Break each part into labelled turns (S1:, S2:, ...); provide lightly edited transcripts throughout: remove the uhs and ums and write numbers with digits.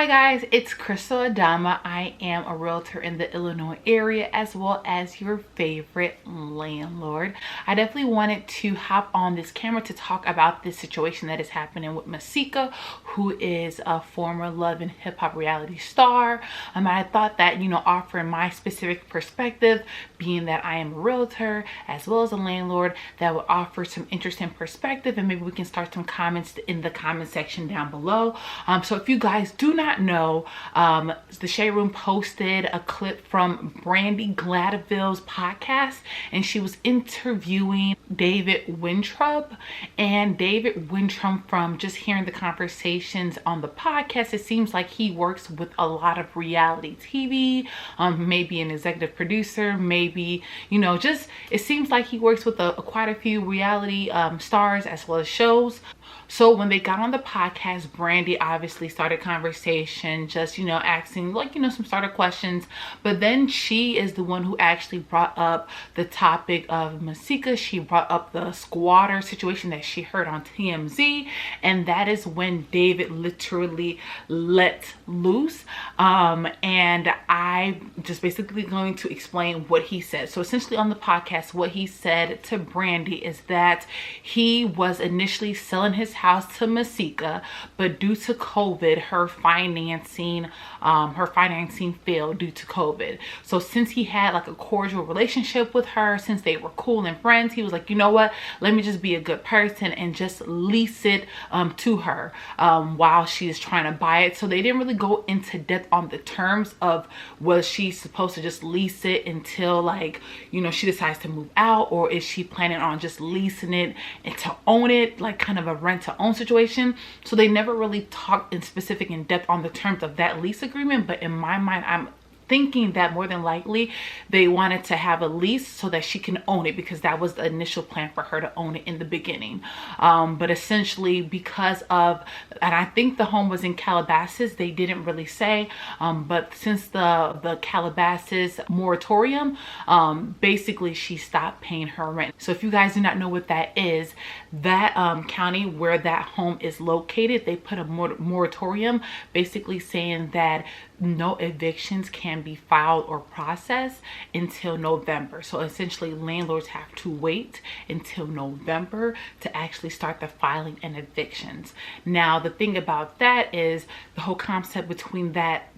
S1: Hi guys, it's Crystal Adama. I am a realtor in the Illinois area as well as your favorite landlord. I definitely wanted to hop on this camera to talk about this situation that is happening with Masika, who is a former love and hip hop reality star. I thought that, offering my specific perspective, being that I am a realtor as well as a landlord, that would offer some interesting perspective, and maybe we can start some comments in the comment section down below. So if you guys do not know, the Shade Room posted a clip from Brandy Gladeville's podcast, and she was interviewing David Wintrup. And David Wintrup, from just hearing the conversations on the podcast, it seems like he works with a lot of reality TV, maybe an executive producer, maybe, just it seems like he works with quite a few reality stars as well as shows. So when they got on the podcast, Brandy obviously started conversation, just, asking some starter questions. But then she is the one who actually brought up the topic of Masika. She brought up the squatter situation that she heard on TMZ. And that is when David literally let loose. And I just basically going to explain what he said. So essentially on the podcast, what he said to Brandy is that he was initially selling his house to Masika, but due to COVID, her financing failed due to COVID. So since he had like a cordial relationship with her, since they were cool and friends, he was like, you know what, let me just be a good person and just lease it to her while she's trying to buy it. So they didn't really go into depth on the terms of, was she supposed to just lease it until she decides to move out, or is she planning on just leasing it and to own it, like kind of a rent to own situation. So they never really talked in depth on the terms of that lease agreement. But in my mind, I'm thinking that more than likely they wanted to have a lease so that she can own it, because that was the initial plan for her to own it in the beginning. But essentially, because of, and I think the home was in Calabasas, they didn't really say, but since the Calabasas moratorium, basically she stopped paying her rent. So if you guys do not know what that is, that county where that home is located, they put a moratorium, basically saying that no evictions can be filed or processed until November. So essentially landlords have to wait until November to actually start the filing and evictions. Now the thing about that is, the whole concept between that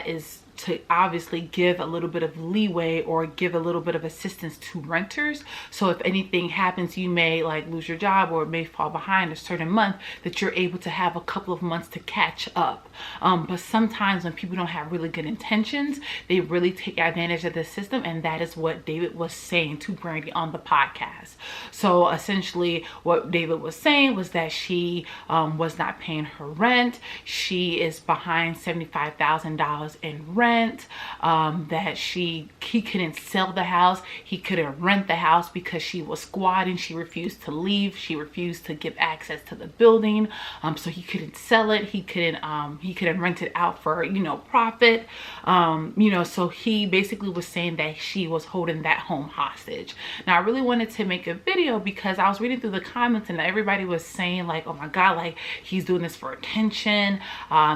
S1: is to obviously give a little bit of leeway or give a little bit of assistance to renters. So if anything happens, you may lose your job or it may fall behind a certain month, that you're able to have a couple of months to catch up. But sometimes when people don't have really good intentions, they really take advantage of the system. And that is what David was saying to Brandy on the podcast. So essentially what David was saying was that she was not paying her rent. She is behind $75,000 in rent. That he couldn't sell the house, he couldn't rent the house because she was squatting. She refused to leave, she refused to give access to the building, so he couldn't sell it, he couldn't rent it out for profit. So he basically was saying that she was holding that home hostage. Now I really wanted to make a video because I was reading through the comments and everybody was saying oh my god, he's doing this for attention,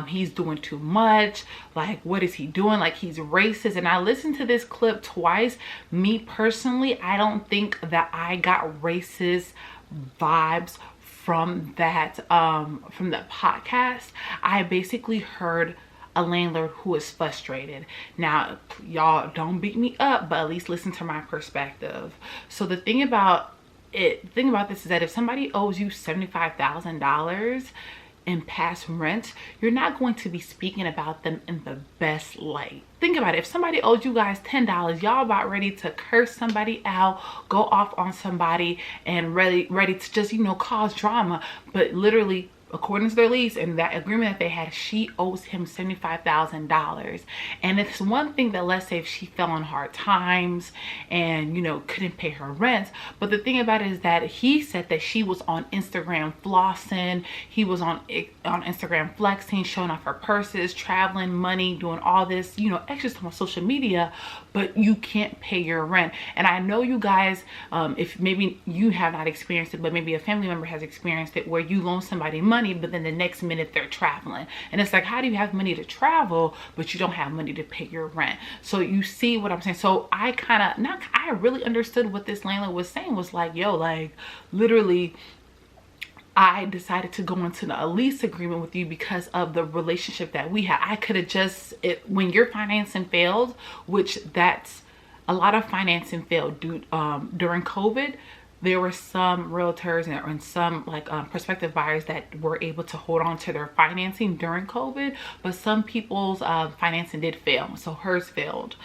S1: he's doing too much, what is he doing, he's racist. And I listened to this clip twice. Me personally, I don't think that I got racist vibes from that podcast. I basically heard a landlord who is frustrated. Now y'all don't beat me up, but at least listen to my perspective. So the thing about this is that if somebody owes you $75,000 in past rent, you're not going to be speaking about them in the best light. Think about it. If somebody owes you guys $10, y'all about ready to curse somebody out, go off on somebody, and ready to just cause drama. But literally, according to their lease and that agreement that they had, she owes him $75,000. And it's one thing that, let's say if she fell on hard times and couldn't pay her rent, but the thing about it is that he said that she was on Instagram flossing, he was on Instagram flexing, showing off her purses, traveling, money, doing all this extra stuff on social media, but you can't pay your rent. And I know you guys, if maybe you have not experienced it, but maybe a family member has experienced it, where you loan somebody money money, but then the next minute they're traveling. And it's like, how do you have money to travel, but you don't have money to pay your rent? So you see what I'm saying? So I really understood what this landlord was saying, was like, yo, like literally, I decided to go into a lease agreement with you because of the relationship that we had. I could have just, when your financing failed, which that's a lot of financing failed during COVID, there were some realtors and some like prospective buyers that were able to hold on to their financing during COVID, but some people's financing did fail. So hers failed.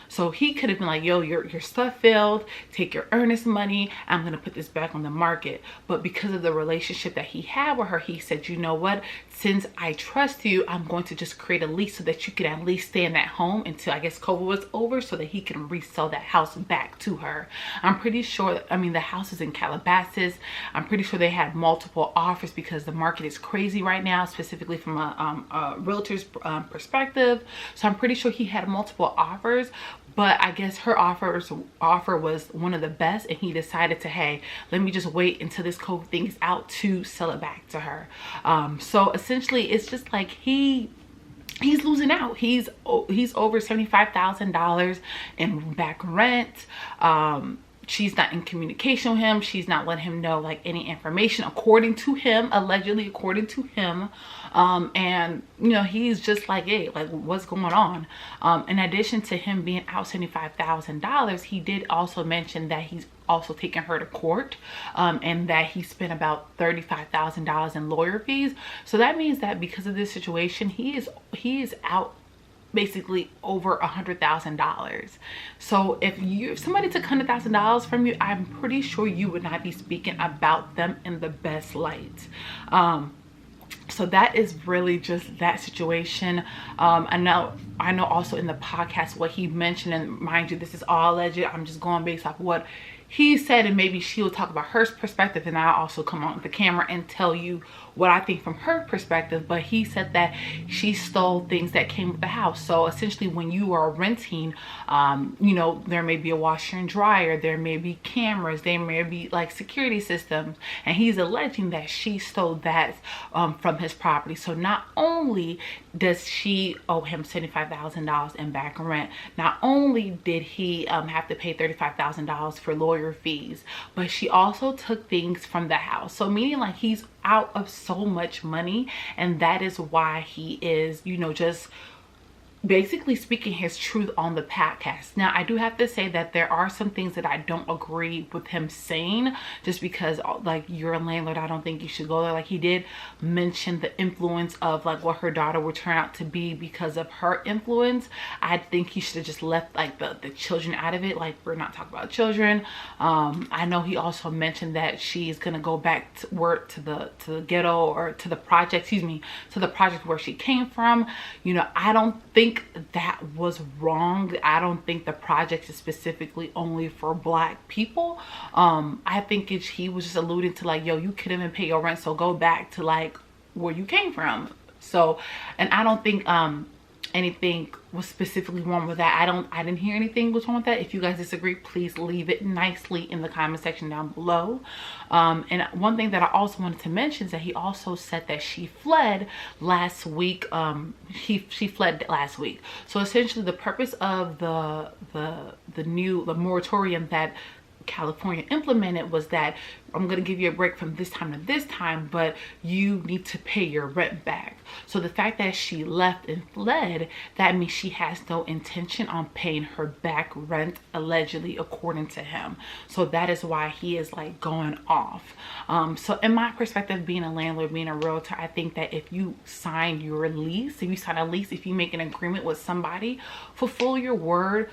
S1: So he could have been like, yo, your stuff failed, take your earnest money, I'm gonna put this back on the market. But because of the relationship that he had with her, he said, you know what, since I trust you, I'm going to just create a lease so that you can at least stay in that home until I guess COVID was over, so that he can resell that house back to her. I'm pretty sure, the house is in Calabasas. I'm pretty sure they had multiple offers because the market is crazy right now, specifically from a realtor's perspective. So I'm pretty sure he had multiple offers, but I guess her offer was one of the best, and he decided to, hey, let me just wait until this COVID thing is out to sell it back to her. So essentially it's just like he's losing out. He's over $75,000 in back rent. She's not in communication with him. She's not letting him know like any information, according to him, allegedly according to him. And you know, he's just like, hey, like what's going on? In addition to him being out $75,000, he did also mention that he's also taken her to court, and that he spent about $35,000 in lawyer fees. So that means that because of this situation, he is out basically over $100,000. So if somebody took $100,000 from you, I'm pretty sure you would not be speaking about them in the best light. So that is really just that situation. I know also in the podcast what he mentioned, and mind you, this is all alleged. I'm just going based off what he said, and maybe she'll talk about her perspective, and I'll also come on the camera and tell you what I think from her perspective. But he said that she stole things that came with the house. So essentially when you are renting, you know, there may be a washer and dryer, there may be cameras, there may be like security systems, and he's alleging that she stole that from his property. So not only does she owe him $75,000 in back rent, not only did he have to pay $35,000 for lawyer fees, but she also took things from the house. So meaning like he's out of so much money, and that is why he is, you know, just basically speaking his truth on the podcast. Now I do have to say that there are some things that I don't agree with him saying, just because like you're a landlord, I don't think you should go there. Like he did mention the influence of like what her daughter would turn out to be because of her influence. I think he should have just left like the children out of it. Like we're not talking about children. I know he also mentioned that she's gonna go back to work to the ghetto, or to the project, excuse me, to the project where she came from. You know, I don't think that was wrong. I don't think the project is specifically only for Black people. I think he was just alluding to like, yo, you couldn't even pay your rent, so go back to like where you came from. So, and I don't think anything was specifically wrong with that. I didn't hear anything was wrong with that. If you guys disagree, please leave it nicely in the comment section down below. And one thing that I also wanted to mention is that he also said that she fled last week. She fled last week. So essentially the purpose of the moratorium that California implemented was that I'm going to give you a break from this time to this time, but you need to pay your rent back. So the fact that she left and fled, that means she has no intention on paying her back rent, allegedly, according to him. So that is why he is like going off. So in my perspective, being a landlord, being a realtor, I think that if you sign your lease, if you make an agreement with somebody, fulfill your word.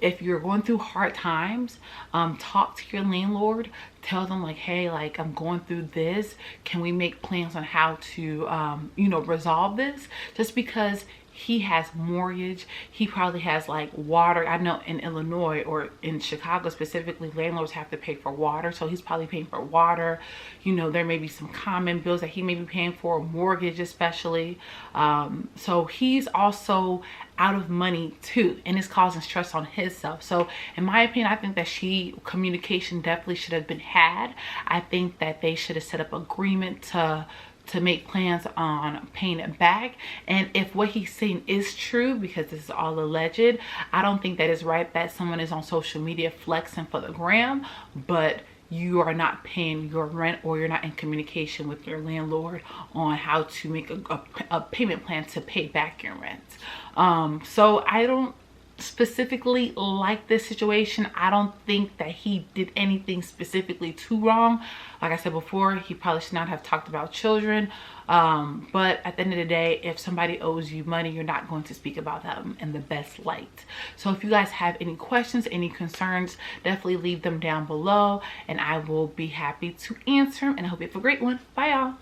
S1: If you're going through hard times, talk to your landlord. Tell them like, hey, like I'm going through this. Can we make plans on how to, you know, resolve this? Just because he has mortgage, he probably has like water. I know in Illinois or in Chicago specifically, landlords have to pay for water. So he's probably paying for water. You know, there may be some common bills that he may be paying for, mortgage especially. So he's also out of money too, and it's causing stress on himself. So in my opinion, I think that communication definitely should have been had. I think that they should have set up agreement to to make plans on paying it back. And if what he's saying is true, because this is all alleged, I don't think that is right that someone is on social media flexing for the gram, but you are not paying your rent, or you're not in communication with your landlord on how to make a payment plan to pay back your rent. So I don't specifically like this situation. I don't think that he did anything specifically too wrong. Like I said before, he probably should not have talked about children. But at the end of the day, if somebody owes you money, you're not going to speak about them in the best light. So if you guys have any questions, any concerns, definitely leave them down below and I will be happy to answer them. And I hope you have a great one. Bye, y'all.